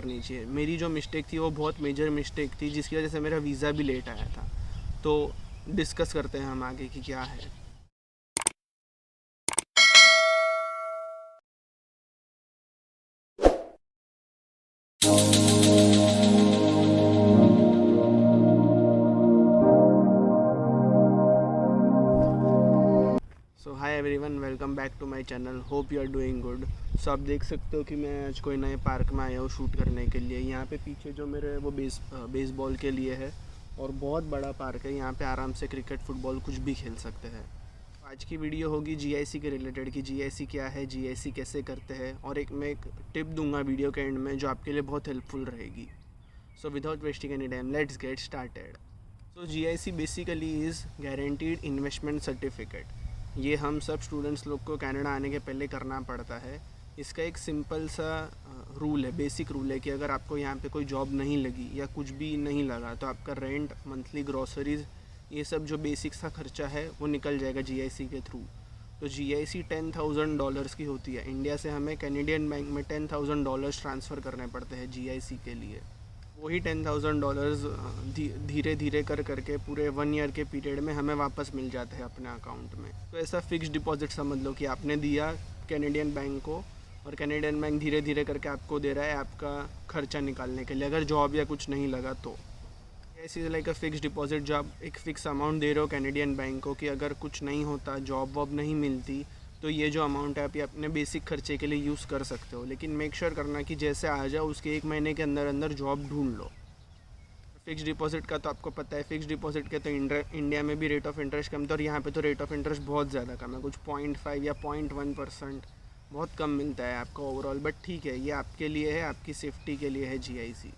करनी चाहिए। मेरी जो मिस्टेक थी वो बहुत मेजर मिस्टेक थी, जिसकी वजह से मेरा वीज़ा भी लेट आया था। तो डिस्कस करते हैं हम आगे कि क्या है। So hi everyone, welcome back to my channel. Hope you are doing good. So आप देख सकते हो कि मैं आज कोई नए पार्क में आया हूँ शूट करने के लिए। यहाँ पे पीछे जो मेरे वो बेसबॉल के लिए है और बहुत बड़ा पार्क है। यहाँ पे आराम से क्रिकेट, फुटबॉल कुछ भी खेल सकते हैं। आज की वीडियो होगी जीआईसी के रिलेटेड कि जीआईसी क्या है, जीआईसी कैसे करते हैं, और मैं एक टिप दूंगा वीडियो के एंड में जो आपके लिए बहुत हेल्पफुल रहेगी। So without wasting any time, let's get started. So GIC basically is guaranteed investment certificate. ये हम सब स्टूडेंट्स लोग को कनाडा आने के पहले करना पड़ता है। इसका एक सिंपल सा रूल है, बेसिक रूल है कि अगर आपको यहाँ पे कोई जॉब नहीं लगी या कुछ भी नहीं लगा तो आपका रेंट, मंथली ग्रॉसरीज, ये सब जो बेसिक सा खर्चा है वो निकल जाएगा जीआईसी के थ्रू। तो जीआईसी $10,000 की होती है। इंडिया से हमें कैनेडियन बैंक में $10,000 ट्रांसफ़र करने पड़ते हैं जीआईसी के लिए। वही $10,000 धीरे धीरे करके पूरे 1 ईयर के पीरियड में हमें वापस मिल जाते हैं अपने अकाउंट में। तो ऐसा फिक्स डिपॉजिट समझ लो कि आपने दिया कैनेडियन बैंक को और कैनेडियन बैंक धीरे धीरे करके आपको दे रहा है आपका खर्चा निकालने के लिए, अगर जॉब या कुछ नहीं लगा तो। ऐसी लाइक अ फिक्स डिपॉजिट, जो आप एक फ़िक्स अमाउंट दे रहे हो कैनेडियन बैंक को कि अगर कुछ नहीं होता, जॉब वॉब नहीं मिलती, तो ये जो अमाउंट है आप ये अपने बेसिक खर्चे के लिए यूज़ कर सकते हो। लेकिन मेक श्योर करना कि जैसे आ जाओ उसके 1 महीने के अंदर अंदर जॉब ढूंढ लो। फिक्स डिपॉजिट का तो आपको पता है, फिक्स डिपॉजिट के तो इंडिया में भी रेट ऑफ इंटरेस्ट कम था और यहाँ पे तो रेट ऑफ इंटरेस्ट बहुत ज़्यादा कम है, कुछ 0.5 या 0.1%। बहुत कम मिलता है आपको ओवरऑल, बट ठीक है, ये आपके लिए है, आपकी सेफ्टी के लिए है जीआईसी।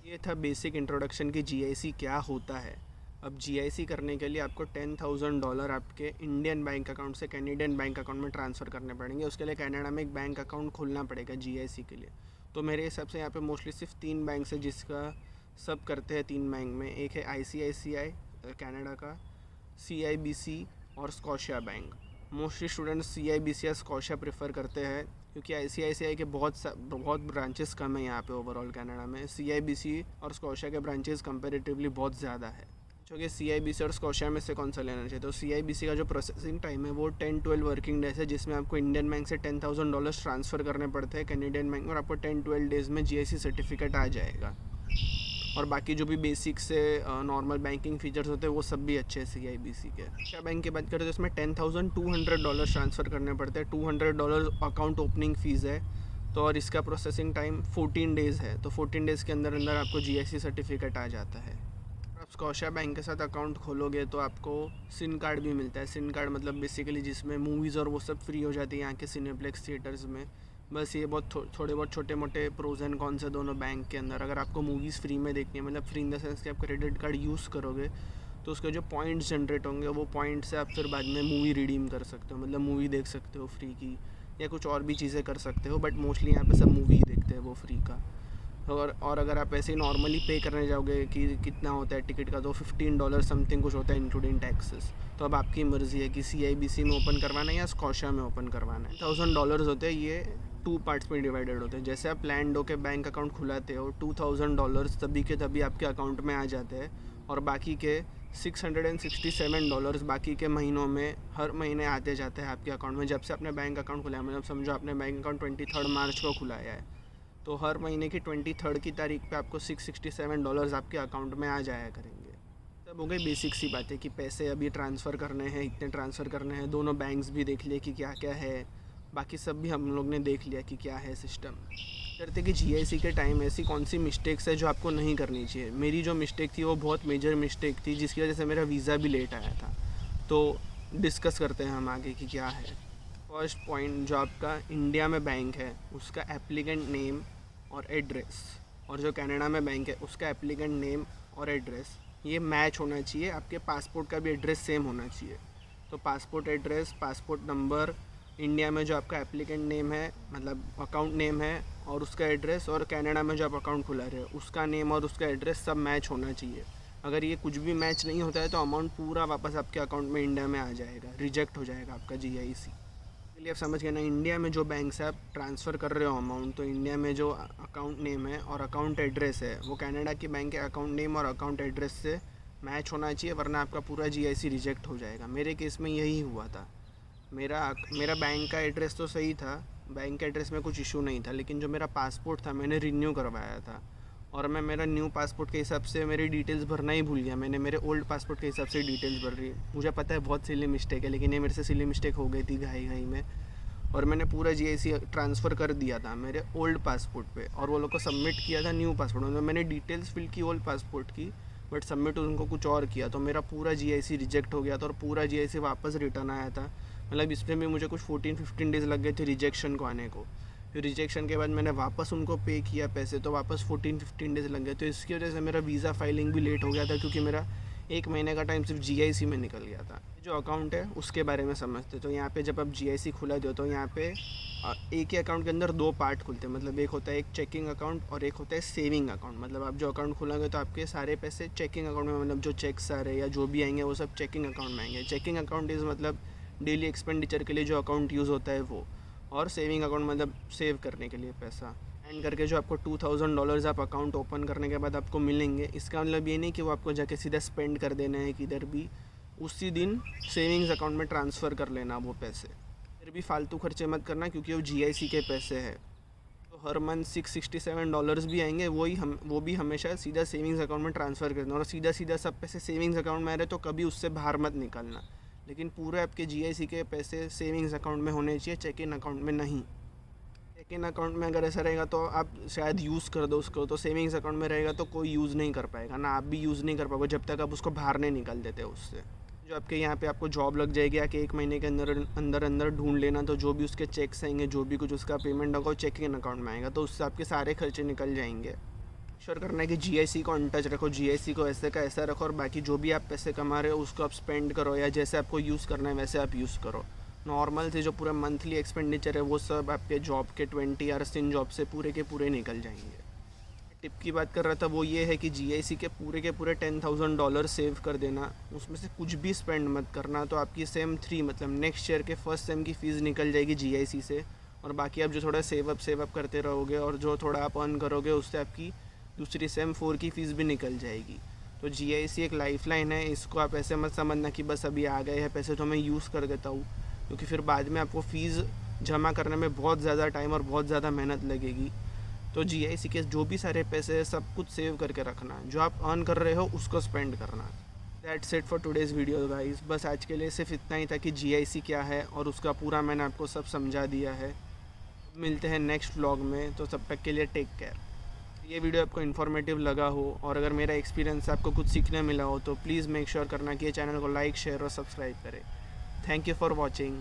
ये था बेसिक इंट्रोडक्शन कि जीआईसी क्या होता है। अब जीआईसी करने के लिए आपको $10,000 आपके इंडियन बैंक अकाउंट से कैनेडियन बैंक अकाउंट में ट्रांसफ़र करने पड़ेंगे। उसके लिए कनाडा में एक बैंक अकाउंट खोलना पड़ेगा जीआईसी के लिए। तो मेरे हिसाब से यहाँ पे मोस्टली सिर्फ 3 बैंक है जिसका सब करते हैं। 3 बैंक में एक है आईसीआईसीआई कनाडा का, सीआईबीसी और स्कॉशिया बैंक। मोस्टली स्टूडेंट्स सीआईबीसी या स्कॉशिया प्रेफर करते हैं क्योंकि आईसीआईसीआई के बहुत ब्रांचेस कम है यहाँ पे ओवरऑल कनाडा में। सीआईबीसी और स्कॉशिया के ब्रांचेस कंपैरेटिवली बहुत ज़्यादा है। क्योंकि सीआईबीसी और स्कॉशिया में से कौन सा लेना चाहिए, तो सीआईबीसी का जो प्रोसेसिंग टाइम है वो 10-12 वर्किंग डेज है, जिसमें आपको इंडियन बैंक से $10,000 ट्रांसफ़र करने पड़ते हैं कैनेडियन बैंक में, और आपको 10-12 डेज़ में जीआईसी सर्टिफिकेट आ जाएगा। और बाकी जो भी बेसिक से नॉर्मल बैंकिंग फीचर्स होते हैं वो सब भी अच्छे हैं सीआईबीसी के। क्या बैंक की बात करें तो इसमें $10,200 ट्रांसफ़र करने पड़ते हैं। $200 अकाउंट ओपनिंग फ़ीस है। तो और इसका प्रोसेसिंग टाइम 14 डेज़ है। तो 14 डेज़ के अंदर अंदर आपको जीआईसी सर्टिफिकेट आ जाता है। आप स्कॉशिया बैंक के साथ अकाउंट खोलोगे तो आपको सिन कार्ड भी मिलता है। सिन कार्ड मतलब बेसिकली जिसमें मूवीज़ और वो सब फ्री हो जाती है यहाँ के सिनेप्लेक्स थिएटर्स में। बस ये बहुत थोड़े बहुत छोटे मोटे प्रोज एंड कॉन्स है दोनों बैंक के अंदर। अगर आपको मूवीज़ फ्री में देखनी है, मतलब फ्री इन द सेंस कि आप क्रेडिट कार्ड यूज़ करोगे तो उसके जो पॉइंट्स जनरेट होंगे वो पॉइंट से आप फिर बाद में मूवी रिडीम कर सकते हो, मतलब मूवी देख सकते हो फ्री की, या कुछ और भी चीज़ें कर सकते हो। बट मोस्टली यहाँ पे सब मूवी ही देखते हैं वो फ्री का। और अगर आप ऐसे ही नॉर्मली पे करने जाओगे कि कितना होता है टिकट का, तो $15 समथिंग कुछ होता है इंक्लूडिंग टैक्सेस। तो अब आपकी मर्ज़ी है कि सीआईबीसी में ओपन करवाना है या स्कॉशिया में ओपन करवाना है। $1,000 होते हैं, ये 2 पार्ट्स में डिवाइडेड होते हैं। जैसे आप लैंड हो के बैंक अकाउंट खुलाते हो, $2,000 तभी के तभी आपके अकाउंट में आ जाते हैं, और बाकी के $667 बाकी के महीनों में हर महीने आते जाते हैं आपके अकाउंट में। जब से आपने बैंक अकाउंट खुलाया, मतलब समझो आपने बैंक अकाउंट 23 मार्च को खुलाया है, तो हर महीने की 23 की तारीख पे आपको $667 आपके अकाउंट में आ जाया करेंगे। तब हो गई बेसिक सी बात है कि पैसे अभी ट्रांसफ़र करने हैं, इतने ट्रांसफ़र करने हैं। दोनों बैंक्स भी देख लिए कि क्या क्या है, बाकी सब भी हम लोग ने देख लिया कि क्या है सिस्टम। करते कि जीआईसी के टाइम ऐसी कौन सी मिस्टेक्स है जो आपको नहीं करनी चाहिए। मेरी जो मिस्टेक थी वो बहुत मेजर मिस्टेक थी, जिसकी वजह से मेरा वीज़ा भी लेट आया था। तो डिस्कस करते हैं हम आगे कि क्या है। फर्स्ट पॉइंट, जो आपका इंडिया में बैंक है उसका एप्लीकेंट नेम और एड्रेस, और जो कनाडा में बैंक है उसका एप्लीकेंट नेम और एड्रेस, ये मैच होना चाहिए। आपके पासपोर्ट का भी एड्रेस सेम होना चाहिए। तो passport address, passport number, India में जो आपका एप्लीकेंट नेम है, मतलब अकाउंट नेम है, और उसका एड्रेस, और कनाडा में जो आप अकाउंट खुला रहे हो उसका नेम और उसका एड्रेस सब मैच होना चाहिए। अगर ये कुछ भी मैच नहीं होता है तो अमाउंट पूरा वापस आपके अकाउंट में इंडिया में आ जाएगा, रिजेक्ट हो जाएगा आपका जीआईसी। चलिए आप समझ गए ना, इंडिया में जो बैंक से आप ट्रांसफ़र कर रहे हो अमाउंट, तो इंडिया में जो अकाउंट नेम है और अकाउंट एड्रेस है वो कनाडा की बैंक के अकाउंट नेम और अकाउंट एड्रेस से मैच होना चाहिए, वरना आपका पूरा जीआईसी रिजेक्ट हो जाएगा। मेरे केस में यही हुआ था। मेरा मेरा बैंक का एड्रेस तो सही था, बैंक के एड्रेस में कुछ इशू नहीं था, लेकिन जो मेरा पासपोर्ट था मैंने रिन्यू करवाया था और मैं मेरा न्यू पासपोर्ट के हिसाब से मेरी डिटेल्स भरना ही भूल गया। मैंने मेरे ओल्ड पासपोर्ट के हिसाब से डिटेल्स भर रही। मुझे पता है बहुत सिली मिस्टेक है, लेकिन ये मेरे से सिली मिस्टेक हो गई थी घाई घाई में, और मैंने पूरा जीआईसी ट्रांसफ़र कर दिया था मेरे ओल्ड पासपोर्ट पे, और वो लोग को सबमिट किया था न्यू पासपोर्ट में। मैंने डिटेल्स फिल की ओल्ड पासपोर्ट की, बट सबमिट उनको कुछ और किया, तो मेरा पूरा जीआईसी रिजेक्ट हो गया था और पूरा जीआईसी वापस रिटर्न आया था। मतलब इसमें भी मुझे कुछ 14-15 डेज़ लग गए थे रिजेक्शन को आने को। फिर रिजेक्शन के बाद मैंने वापस उनको पे किया पैसे, तो वापस 14-15 डेज़ लग गए। तो इसकी वजह से मेरा वीज़ा फाइलिंग भी लेट हो गया था, क्योंकि मेरा 1 महीने का टाइम सिर्फ जीआईसी में निकल गया था। जो अकाउंट है उसके बारे में समझते। तो यहाँ पे जब आप जीआईसी खुला दो तो यहाँ पे एक ही अकाउंट के अंदर 2 पार्ट खुलते हैं। मतलब एक होता है एक चेकिंग अकाउंट और एक होता है सेविंग अकाउंट। मतलब आप जो अकाउंट खुलाओगे तो आपके सारे पैसे चेकिंग अकाउंट में, मतलब जो चेक्स आ रहे हैं या जो भी आएंगे वो सब चेकिंग अकाउंट में आएंगे। चेकिंग अकाउंट इज़ मतलब डेली एक्सपेंडिचर के लिए जो अकाउंट यूज़ होता है वो, और सेविंग अकाउंट मतलब सेव करने के लिए पैसा। एंड करके जो आपको $2000 आप अकाउंट ओपन करने के बाद आपको मिलेंगे, इसका मतलब ये नहीं कि वो आपको जाके सीधा स्पेंड कर देना है किधर भी, उसी दिन सेविंग्स अकाउंट में ट्रांसफ़र कर लेना वो पैसे। फिर भी फालतू खर्चे मत करना, क्योंकि वो जीआईसी के पैसे हैं। तो हर मंथ $667 भी आएंगे, वो भी हमेशा सीधा सेविंग्स अकाउंट में ट्रांसफ़र करना, और सीधा सीधा सब पैसे सेविंग्स अकाउंट में आ रहे तो कभी उससे बाहर मत निकालना। लेकिन पूरे आपके जीआईसी के पैसे सेविंग्स अकाउंट में होने चाहिए, चेक इन अकाउंट में नहीं। चेक इन अकाउंट में अगर ऐसा रहेगा तो आप शायद यूज़ कर दो उसको, तो सेविंग्स अकाउंट में रहेगा तो कोई यूज़ नहीं कर पाएगा ना, आप भी यूज़ नहीं कर पाओगे जब तक आप उसको बाहर नहीं निकाल देते उससे। जो आपके यहाँ पे आपको जॉब लग जाएगी, आके 1 महीने के अंदर ढूंढ लेना, तो जो भी उसके चेक्स आएंगे, जो भी कुछ उसका पेमेंट होगा वो चेक इन अकाउंट में आएगा, तो उससे आपके सारे खर्चे निकल जाएंगे। श्योर करना है कि जीआईसी को अनटच रखो, जीआईसी को ऐसे का ऐसा रखो, और बाकी जो भी आप पैसे कमा रहे हो उसको आप स्पेंड करो, या जैसे आपको यूज़ करना है वैसे आप यूज़ करो। नॉर्मल से जो पूरा मंथली एक्सपेंडिचर है वो सब आपके जॉब के 20 आवर्स इन जॉब से पूरे के पूरे निकल जाएंगे। टिप की बात कर रहा था वो ये है कि जीआईसी के पूरे $10,000 सेव कर देना, उसमें से कुछ भी स्पेंड मत करना, तो आपकी सेम 3 मतलब नेक्स्ट ईयर के फर्स्ट सेम की फ़ीस निकल जाएगी जीआईसी से, और बाकी आप जो थोड़ा सेव अप करते रहोगे और जो थोड़ा आप अर्न करोगे उससे आपकी दूसरी सेम 4 की फ़ीस भी निकल जाएगी। तो जीआईसी एक लाइफलाइन है, इसको आप ऐसे मत समझना कि बस अभी आ गए हैं पैसे तो मैं यूज़ कर देता हूँ, क्योंकि फिर बाद में आपको फ़ीस जमा करने में बहुत ज़्यादा टाइम और बहुत ज़्यादा मेहनत लगेगी। तो जीआईसी के जो भी सारे पैसे हैं सब कुछ सेव करके रखना, जो आप अर्न कर रहे हो उसको स्पेंड करना। That's it for today's video guys. बस आज के लिए सिर्फ इतना ही था कि जीआईसी क्या है और उसका पूरा मैंने आपको सब समझा दिया है। मिलते हैं नेक्स्ट व्लॉग में, तो तब तक के लिए टेक केयर। ये वीडियो आपको इन्फॉर्मेटिव लगा हो और अगर मेरा एक्सपीरियंस आपको कुछ सीखने मिला हो तो प्लीज़ मेक श्योर करना कि ये चैनल को लाइक, शेयर और सब्सक्राइब करें। Thank you for watching.